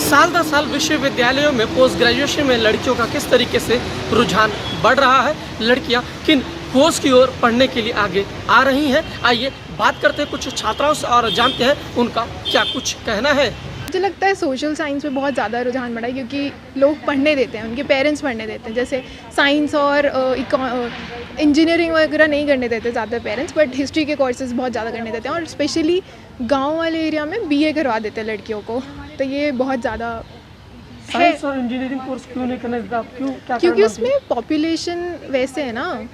साल दर साल विश्वविद्यालयों में पोस्ट ग्रेजुएशन में लड़कियों का किस तरीके से रुझान बढ़ रहा है, लड़कियां किन कोर्स की ओर पढ़ने के लिए आगे आ रही हैं। आइए बात करते हैं कुछ छात्राओं से और जानते हैं उनका क्या कुछ कहना है। मुझे लगता है सोशल साइंस में बहुत ज़्यादा रुझान बढ़ा है क्योंकि लोग पढ़ने देते हैं, उनके पेरेंट्स पढ़ने देते हैं। जैसे साइंस और इंजीनियरिंग वगैरह नहीं करने देते ज़्यादा पेरेंट्स, बट हिस्ट्री के कोर्सेज बहुत ज़्यादा करने देते हैं और स्पेशली गांव वाले एरिया में बीए करवा देते हैं लड़कियों को। तो ये बहुत ज़्यादा साइंस और इंजीनियरिंग कोर्स क्यों नहीं करने देता? क्यों? क्या क्योंकि उसमें पॉपुलेशन वैसे है ना,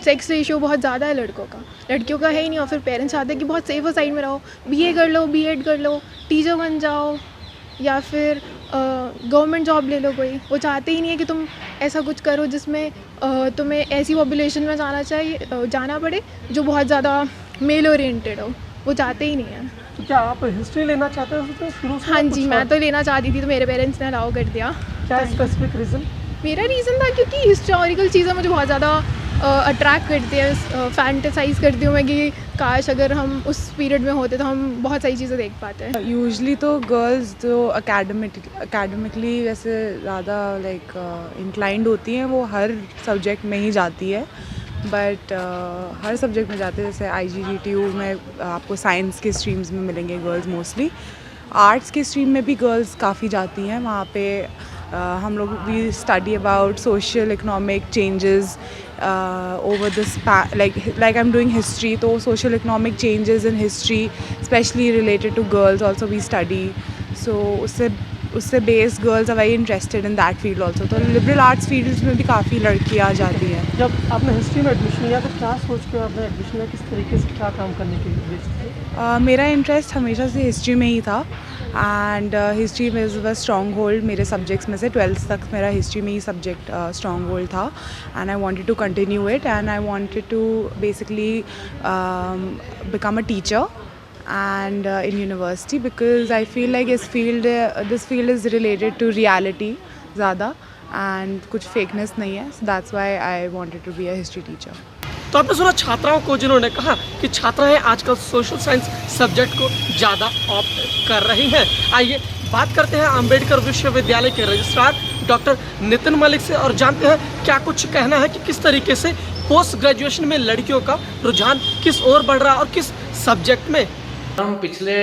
सेक्स रेशियो बहुत ज़्यादा है लड़कों का, लड़कियों का है ही नहीं। और फिर पेरेंट्स चाहते हैं कि बहुत सेफ साइड में रहो, बीए कर लो, बीएड कर लो, टीचर बन जाओ या फिर गवर्नमेंट जॉब ले लो कोई। वो चाहते ही नहीं है कि तुम ऐसा कुछ करो जिसमें तुम्हें ऐसी पॉपुलेशन में जाना पड़े जो बहुत ज़्यादा मेल ओरिएंटेड हो। वो चाहते ही नहीं है। तो क्या आप हिस्ट्री लेना चाहते हो शुरू से? हाँ जी, मैं तो लेना चाहती थी तो मेरे पेरेंट्स ने अलाउ कर दिया। क्या स्पेसिफिक रीज़न? मेरा रीज़न था क्योंकि हिस्टोरिकल चीज़ें मुझे बहुत ज़्यादा अट्रैक्ट करती है, फैंटेसाइज करती हूँ मैं कि काश अगर हम उस पीरियड में होते तो हम बहुत सारी चीज़ें देख पाते हैं। यूजली तो गर्ल्स जो एकेडमिकली वैसे ज़्यादा इंक्लाइंड होती हैं वो हर सब्जेक्ट में ही जाती है, बट हर सब्जेक्ट में जाते हैं। जैसे IGGTU में आपको साइंस के स्ट्रीम्स में मिलेंगे गर्ल्स मोस्टली। आर्ट्स के स्ट्रीम में भी गर्ल्स काफ़ी जाती हैं। वहाँ पे हम लोग we study about social economic changes over this like I'm doing history, तो social economic changes in history especially related to girls also we study, so उससे based girls are very interested in that field also. तो liberal arts fields में भी काफ़ी लड़कियाँ आ जाती हैं। जब आपने हिस्ट्री में एडमिशन लिया तो क्या सोच के आपने एडमिशन लिया, किस तरीके से क्या काम करने के लिए? मेरा इंटरेस्ट हमेशा से हिस्ट्री में ही था एंड हिस्ट्री में वॉज स्ट्रॉन्ग होल्ड मेरे सब्जेक्ट्स में से। 12th तक मेरा हिस्ट्री में ही सब्जेक्ट स्ट्रॉन्ग होल्ड था and I wanted to continue it and I wanted to basically become a teacher and in university because I feel like this field is related to reality ज़्यादा and कुछ fakeness नहीं है, so that's why I wanted to be a history teacher। तो आपने सुना छात्राओं को जिन्होंने कहा कि छात्राएं आजकल सोशल साइंस सब्जेक्ट को ज़्यादा ऑप्ट कर रही हैं। आइए बात करते हैं अंबेडकर विश्वविद्यालय के रजिस्ट्रार डॉक्टर नितिन मलिक से और जानते हैं क्या कुछ कहना है कि किस तरीके से पोस्ट ग्रेजुएशन में लड़कियों का रुझान किस ओर बढ़ रहा है और किस सब्जेक्ट में। हम पिछले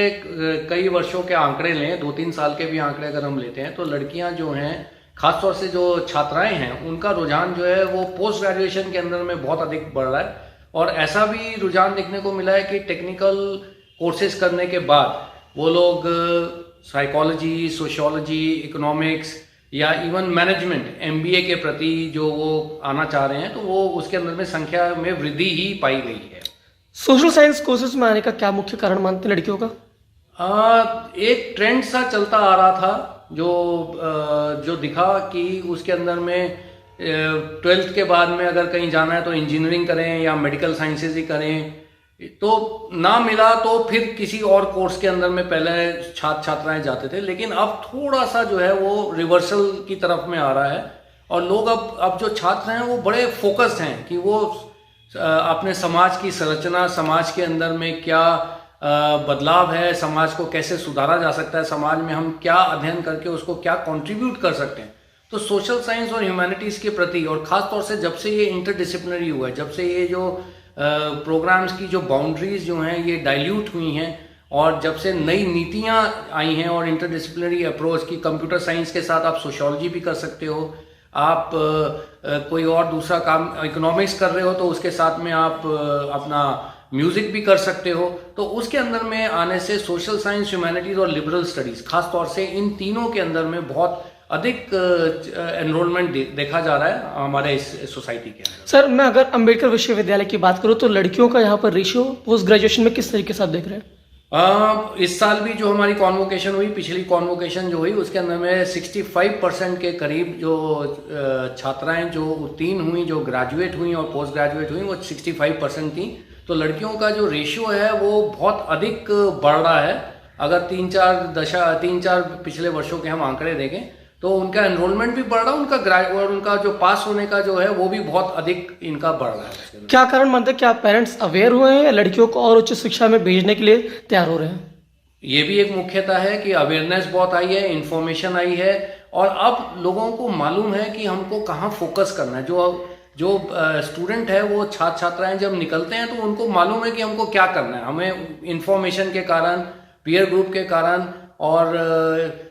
कई वर्षों के आंकड़े लें, 2-3 साल के भी आंकड़े अगर हम लेते हैं तो लड़कियां जो हैं, खासतौर से जो छात्राएं हैं, उनका रुझान जो है वो पोस्ट ग्रेजुएशन के अंदर में बहुत अधिक बढ़ रहा है। और ऐसा भी रुझान देखने को मिला है कि टेक्निकल कोर्सेज करने के बाद वो लोग साइकोलॉजी, सोशियोलॉजी, इकोनॉमिक्स या इवन मैनेजमेंट MBA के प्रति जो वो आना चाह रहे हैं तो वो उसके अंदर में संख्या में वृद्धि ही पाई गई है। सोशल साइंस कोर्सेज में आने का क्या मुख्य कारण मानते हैं लड़कियों का? एक ट्रेंड सा चलता आ रहा था जो दिखा कि उसके अंदर में 12th के बाद में अगर कहीं जाना है तो इंजीनियरिंग करें या मेडिकल साइंसेज ही करें, तो ना मिला तो फिर किसी और कोर्स के अंदर में पहले छात्राएं जाते थे। लेकिन अब थोड़ा सा जो है वो रिवर्सल की तरफ में आ रहा है और लोग अब जो छात्र हैं वो बड़े फोकस्ड हैं कि वो अपने समाज की संरचना, समाज के अंदर में क्या बदलाव है, समाज को कैसे सुधारा जा सकता है, समाज में हम क्या अध्ययन करके उसको क्या कंट्रीब्यूट कर सकते हैं। तो सोशल साइंस और ह्यूमैनिटीज़ के प्रति, और ख़ास तौर से जब से ये इंटरडिसिप्लिनरी हुआ है, जब से ये जो प्रोग्राम्स की जो बाउंड्रीज जो हैं ये डाइल्यूट हुई हैं और जब से नई नीतियाँ आई हैं और इंटरडिसिप्लिनरी अप्रोच की, कंप्यूटर साइंस के साथ आप सोशियोलॉजी भी कर सकते हो, आप कोई और दूसरा काम इकोनॉमिक्स कर रहे हो तो उसके साथ में आप अपना म्यूज़िक भी कर सकते हो। तो उसके अंदर में आने से सोशल साइंस, ह्यूमैनिटीज़ और लिबरल स्टडीज़, खास तौर से इन तीनों के अंदर में बहुत अधिक एनरोलमेंट देखा जा रहा है हमारे इस सोसाइटी के अंदर। सर, मैं अगर अंबेडकर विश्वविद्यालय की बात करूँ तो लड़कियों का यहाँ पर रेशियो पोस्ट ग्रेजुएशन में किस तरीके से आप देख रहे हैं? इस साल भी जो हमारी कॉन्वोकेशन हुई, पिछली कॉन्वोकेशन जो हुई उसके अंदर में 65% के करीब जो छात्राएं जो उत्तीर्ण हुई, जो ग्रेजुएट हुई और पोस्ट ग्रेजुएट हुई, वो 65% थी। तो लड़कियों का जो रेशियो है वो बहुत अधिक बढ़ रहा है। अगर 3-4 पिछले वर्षों के हम आंकड़े देखें तो उनका एनरोलमेंट भी बढ़ रहा है, और उनका जो पास होने का जो है वो भी बहुत अधिक इनका बढ़ रहा है। क्या कारण मानते हैं, क्या पेरेंट्स अवेयर हुए हैं या लड़कियों को और उच्च शिक्षा में भेजने के लिए तैयार हो रहे हैं? ये भी एक मुख्यता है कि अवेयरनेस बहुत आई है, इन्फॉर्मेशन आई है, और अब लोगों को मालूम है कि हमको कहाँ फोकस करना है। जो स्टूडेंट है, वो छात्र छात्राएं जब निकलते हैं तो उनको मालूम है कि हमको क्या करना है। हमें इन्फॉर्मेशन के कारण, पीयर ग्रुप के कारण और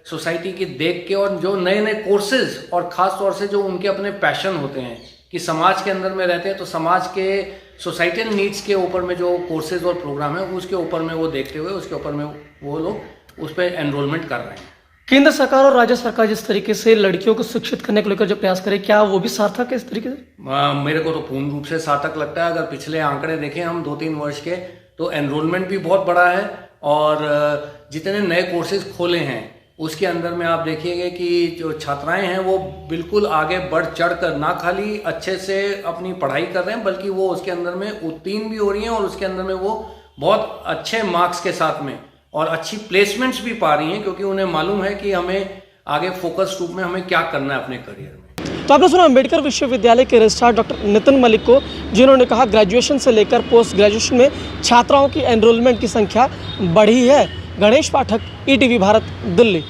सोसाइटी की देख के, और जो नए नए कोर्सेज, और ख़ास तौर से जो उनके अपने पैशन होते हैं कि समाज के अंदर में रहते हैं, तो समाज के सोसाइटल नीड्स के ऊपर में जो कोर्सेज और प्रोग्राम है उसके ऊपर में वो देखते हुए उसके ऊपर में वो लोग उस पर एनरोलमेंट कर रहे हैं। केंद्र सरकार और राज्य सरकार जिस तरीके से लड़कियों को शिक्षित करने को लेकर जो प्रयास करे, क्या वो भी सार्थक है इस तरीके से? मेरे को तो पूर्ण रूप से सार्थक लगता है। अगर पिछले आंकड़े देखें हम 2-3 वर्ष के, तो एनरोलमेंट भी बहुत बड़ा है, और जितने नए कोर्सेज खोले हैं उसके अंदर में आप देखिएगा कि जो छात्राएं हैं वो बिल्कुल आगे बढ़ चढ़ कर ना खाली अच्छे से अपनी पढ़ाई कर रहे हैं, बल्कि वो उसके अंदर में उत्तीर्ण भी हो रही हैं, और उसके अंदर में वो बहुत अच्छे मार्क्स के साथ में और अच्छी प्लेसमेंट्स भी पा रही हैं, क्योंकि उन्हें मालूम है कि हमें आगे फोकस रूप में हमें क्या करना है अपने करियर में। तो आपने सुना अम्बेडकर विश्वविद्यालय के रजिस्ट्रार डॉक्टर नितिन मलिक को, जिन्होंने कहा ग्रेजुएशन से लेकर पोस्ट ग्रेजुएशन में छात्राओं की एनरोलमेंट की संख्या बढ़ी है। गणेश पाठक, ETV भारत, दिल्ली।